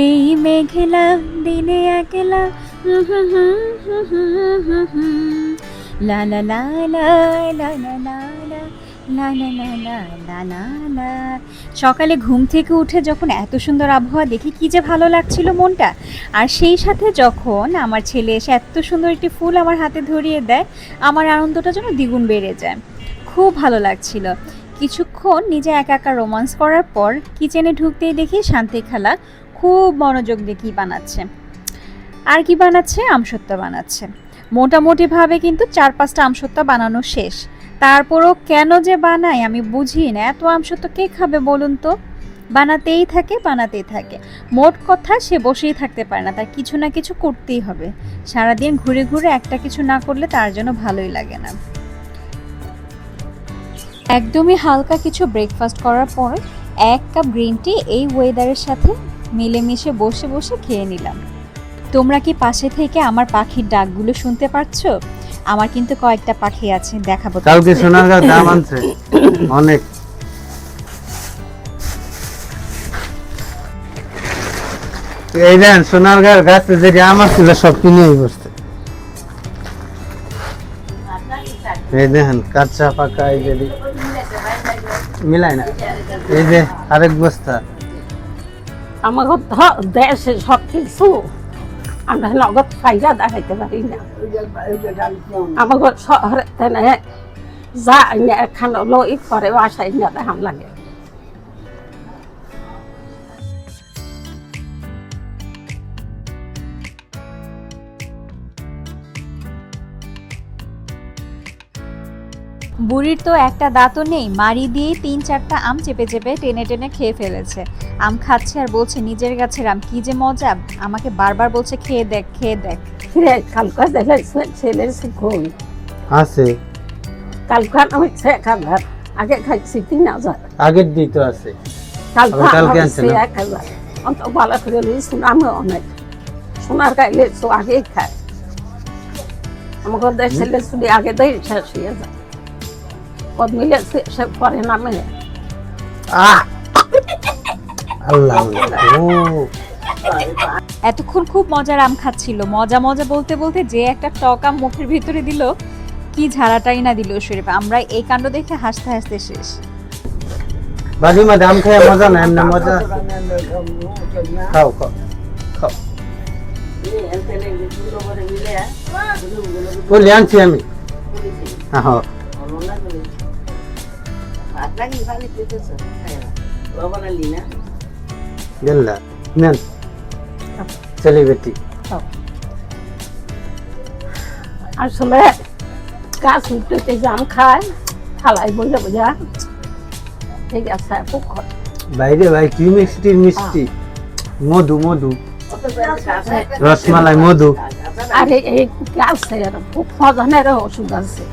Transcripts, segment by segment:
এই মেঘলা দিনে একলা লা লা লা লা লা লা লা লা লা লা লা লা লা লা লা। সকালে ঘুম থেকে উঠে যখন এত সুন্দর আবহাওয়া দেখে কি যে ভালো লাগছিল মনটা, আর সেই সাথে যখন আমার ছেলে এসে এত সুন্দর একটি ফুল আমার হাতে ধরিয়ে দেয়, আমার আনন্দটা যেন দ্বিগুণ বেড়ে যায়। খুব ভালো লাগছিল। কিছুক্ষণ নিজে একা একা রোমান্স করার পর কিচেনে ঢুকতেই দেখি শান্তি খালা খুব মনোযোগ দিয়ে কী বানাচ্ছে। আর কি বানাচ্ছে? আমসত্ত্বা বানাচ্ছে। মোটামুটিভাবে কিন্তু 4-5টা আমসত্ত্বা বানানো শেষ। তারপরও কেন যে বানায় আমি বুঝি না। এত আমসত্ত্বা কে খাবে বলুন তো? বানাতেই থাকে বানাতেই থাকে। মোট কথা সে বসেই থাকতে পারে না, তার কিছু না কিছু করতেই হবে। সারাদিন ঘুরে ঘুরে একটা কিছু না করলে তার জন্য ভালোই লাগে না। একদমই হালকা কিছু ব্রেকফাস্ট করার পর 1 কাপ গ্রিন টি এই ওয়েদারের সাথে মিলেমিশে বসে বসে খেয়ে নিলাম। তোমরা কি পাশে থেকে আমার পাখির ডাকগুলো শুনতে পাচ্ছো? আমার কিন্তু কয়েকটা পাখি আছে, দেখাবো। কালকে সোনারগাঁও দাম আনছে অনেক। এই দেন সোনারগাঁও গাছে যে আম ছিল সব কিনে বসছে। এই দেখেন কাঁচা পাকা এই যে মিলাই না, এই যে আরেক বস্তা। আমাকে দেশে সব কিছু আমরা নগদ ফাইদা দেখাইতে পারি না। আমাকে শহরে যা এখানে লই করে বাসায় না দেখাম লাগে। বুড়ির তো একটা দাঁতও নেই, মারি দিয়ে 3-4টা আম চেপে চেপে টেনে টেনে খেয়ে ফেলেছে। আম খাচ্ছে আর বলছে নিজের গাছের আম কি যে মজা। আমাকে বারবার বলছে খেয়ে দেখ খেয়ে দেখ। কালকে দেখেছে ছেলের কই আছে, কালকে আমি 1000 আগে খাইছি 3000, আগের দিই তো আছে। কালকে আনছে 1000। অন্ত ভালো করে লিখুন, আমি অনেক সোনার গাইলে তো আগেই খায়। আমাকে দেশে লেসুলি আগে দেয় শেষ হয়ে যায়। কদ মিলে সে পরে নামে আল্লাহ ও এতক্ষণ খুব মজার আম খাচ্ছিল। মজা মজা বলতে বলতে যে একটা টক আম মুখের ভিতরে দিল, কি ঝাড়াটাই না দিল শরীফ। আমরা এই কাণ্ড দেখে হাসতে হাসতে শেষ। বাজিমা দাম খেয়ে মজা না, এমনি মজা। খাও খাও খাও, বলি আনছি আমি। হ্যাঁ গেল্লা নেন চলি বেটি। আসলে গাছ উঠতে জাম খায় থালাই বোঝা বোঝা ঠিক আছে। বাইরে ভাই কি মিষ্টির মিষ্টি, মধু মধু রসমালাই মধু। আরে এই গাছে খুব মজনের ওষুধ আছে।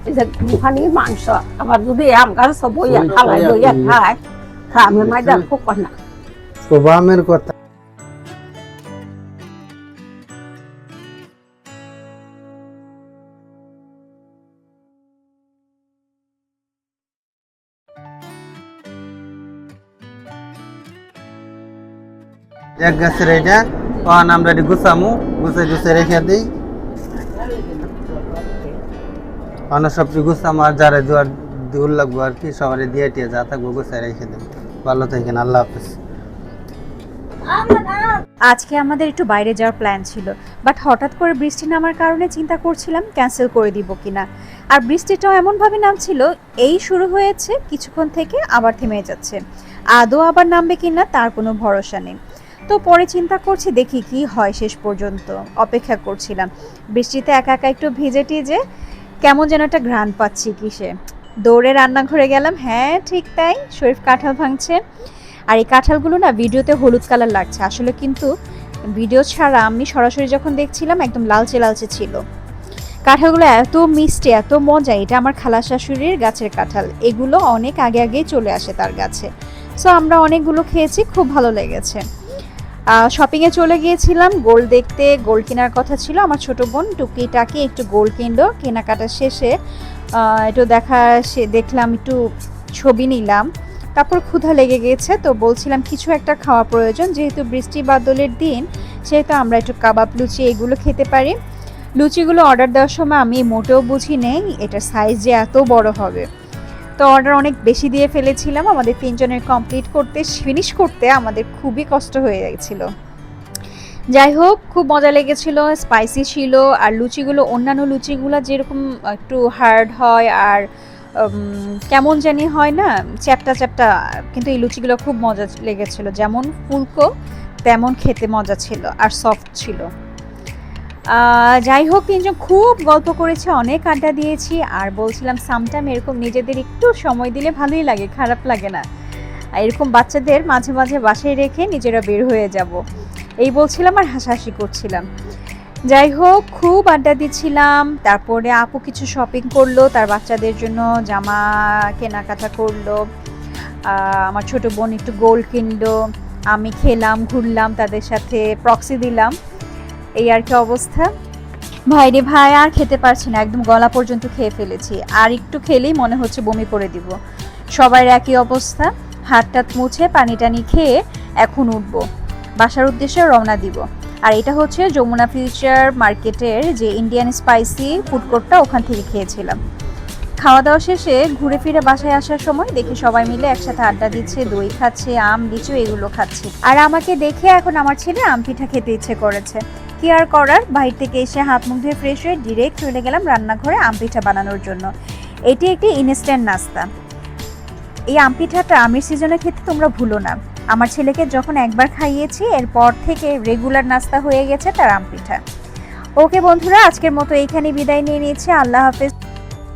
এই যে দুখানি মাংস আবার যদি আম গাছ বইয়া থালাই বইয়া খায় আমি মাইদার খুব না প্রবামের কথা। এক গাছের এটা পান আমরা গুছামু, গুছে গুছে রেখে দিই। অন্য সবজি গুছামু, আর যারা জোয়ার দূর লাগবো আর কি সবারই দিয়ে টিয়ে যা থাকবো গুছাই রেখে দেবো। ভালো থাকেন, আল্লাহ হাফেজ। আজকে আমাদের একটু বাইরে যাওয়ার প্ল্যান ছিল, বাট হঠাৎ করে বৃষ্টি নামার কারণে চিন্তা করছিলাম ক্যান্সেল করে দিব কিনা। আর বৃষ্টিটাও এমনভাবে নামছিল, এই শুরু হয়েছে কিছুক্ষণ থেকে আবার থেমে যাচ্ছে। আদৌ আবার নামবে কিনা তার কোনো ভরসা নেই। তো পরে চিন্তা করছি দেখি কি হয়, শেষ পর্যন্ত অপেক্ষা করছিলাম। বৃষ্টিতে একা একা একটু ভিজে টিজে কেমন যেন একটা ঘ্রাণ পাচ্ছি কিসে। দৌড়ে রান্নাঘরে গেলাম, হ্যাঁ ঠিক তাই, শরীফ কাঁঠাল ভাঙছে। আর এই কাঁঠালগুলো না ভিডিওতে হলুদ কালার লাগছে, আসলে কিন্তু ভিডিও ছাড়া আমি সরাসরি যখন দেখছিলাম একদম লালচে লালচে ছিল। কাঁঠালগুলো এত মিষ্টি এত মজা। এটা আমার খালা শাশুড়ির গাছের কাঁঠাল, এগুলো অনেক আগে আগেই চলে আসে তার গাছে। সো আমরা অনেকগুলো খেয়েছি, খুব ভালো লেগেছে। শপিংয়ে চলে গিয়েছিলাম গোল্ড দেখতে। গোল্ড কেনার কথা ছিল, আমার ছোট বোন টুকিটাকি একটু গোল্ড কিনলো। কেনাকাটা শেষে একটু দেখলাম, একটু ছবি নিলাম। তারপর ক্ষুধা লেগে গেছে, তো বলছিলাম কিছু একটা খাওয়া প্রয়োজন, যেহেতু বৃষ্টি বাদলের দিন সেহেতু আমরা একটু কাবাব লুচি এগুলো খেতে পারি। লুচিগুলো অর্ডার দেওয়ার সময় আমি মোটেও বুঝি নেই এটার সাইজ যে এত বড় হবে, তো অর্ডার অনেক বেশি দিয়ে ফেলেছিলাম। আমাদের 3 জনের কমপ্লিট করতে, ফিনিশ করতে আমাদের খুবই কষ্ট হয়ে গেছিলো। যাই হোক, খুব মজা লেগেছিল, স্পাইসি ছিল। আর লুচিগুলো অন্যান্য লুচিগুলো যেরকম একটু হার্ড হয় আর কেমন জানি হয় না, চ্যাপটা চ্যাপটা, কিন্তু এই লুচিগুলো খুব মজা লেগেছিল, যেমন ফুলকো তেমন খেতে মজা ছিল আর সফট ছিল। যাই হোক, 3 জন খুব গল্প করেছে, অনেক আড্ডা দিয়েছি। আর বলছিলাম সামটাইম এরকম নিজেদের একটু সময় দিলে ভালোই লাগে, খারাপ লাগে না। আর এরকম বাচ্চাদের মাঝে মাঝে বাসায় রেখে নিজেরা বের হয়ে যাব, এই বলছিলাম আর হাসাহাসি করছিলাম। যাই হোক, খুব আড্ডা দিচ্ছিলাম। তারপরে আপু কিছু শপিং করলো, তার বাচ্চাদের জন্য জামা কেনাকাটা করলো। আমার ছোট বোন একটু গোল্ড কিনলো, আমি খেলাম, ঘুরলাম, তাদের সাথে প্রক্সি দিলাম, এই আর কি অবস্থা। ভাই রে ভাই, আর খেতে পারছি না, একদম গলা পর্যন্ত খেয়ে ফেলেছি, আর একটু খেলেই মনে হচ্ছে বমি করে দিব। সবার একই অবস্থা, হাত টাত মুছে পানি টানি খেয়ে এখন উঠবো, বাসার উদ্দেশ্যে রওনা দিব। আর এটা হচ্ছে যমুনা ফিউচার মার্কেটের যে ইন্ডিয়ান স্পাইসি ফুড কোর্টটা, ওখান থেকে খেয়েছিলাম। খাওয়া দাওয়া শেষে ঘুরে ফিরে বাসায় আসার সময় দেখি সবাই মিলে একসাথে আড্ডা দিচ্ছে, দই খাচ্ছে, আম লিচু এগুলো খাচ্ছে। আর আমাকে দেখে এখন আমার ছেলে আম পিঠা খেতে ইচ্ছে করেছে। কি আর করার, বাইরে থেকে এসে হাত মুখ ধুয়ে ফ্রেশ হয়ে ডিরেক্ট চলে গেলাম রান্নাঘরে আম পিঠা বানানোর জন্য। এটি একটি ইনস্ট্যান্ট নাস্তা। এই আম পিঠাটা আমের সিজনে খেতে তোমরা ভুলো না। আমার ছেলেকে যখন একবার খাইয়েছি, এরপর থেকে রেগুলার নাস্তা হয়ে গেছে তার আম পিঠা। ওকে বন্ধুরা, আজকের মতো এইখানে বিদায় নিয়ে নিয়েছি। আল্লাহ হাফেজ।